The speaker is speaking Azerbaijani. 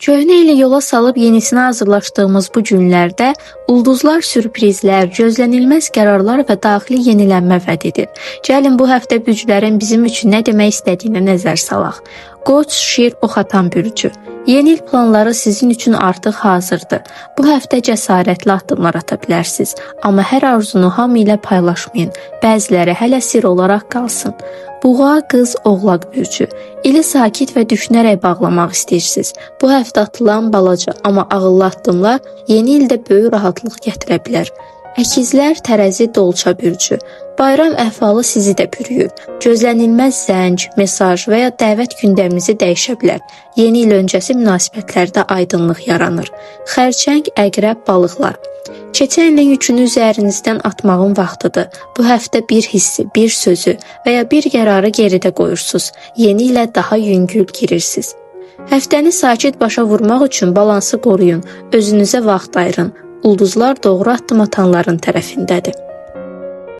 Köhnə ili yola salıb yenisinə hazırlaşdığımız bu günlərdə ulduzlar sürprizlər, gözlənilməz qərarlar və daxili yenilənmə vəd edir. Gəlin bu həftə bürclərin bizim üçün nə demək istədiyinə nəzər salaq. Qoç, şir, ox atan bürcü. Yeni il planları sizin üçün artıq hazırdır. Bu həftə cəsarətli addımlar ata bilərsiniz. Amma hər arzunu hamı ilə paylaşmayın. Bəziləri hələ sir olaraq qalsın. Buğa, qız, oğlaq bürcü. İli sakit və düşünərək bağlamaq istəyirsiniz. Bu həftə atılan balaca, amma ağıllı addımlar yeni ildə böyük rahatlıq gətirə bilər. Əkizlər, tərəzi, dolça bürcü. Bayram əhvalı sizi də bürüyür. Gözlənilməz zəng, mesaj və ya dəvət gündəminizi dəyişə bilər. Yeni il öncəsi münasibətlərdə aydınlıq yaranır. Xərçəng, əqrəb, balıqlar. Keçən ilin yükünü üzərinizdən atmağın vaxtıdır. Bu həftə bir hissi, bir sözü və ya bir qərarı geridə qoyursunuz. Yeni ilə daha yüngül girirsiniz. Həftəni sakit başa vurmaq üçün balansı qoruyun, özünüzə vaxt ayırın. Ulduzlar doğru addım atanların tərəfindədir.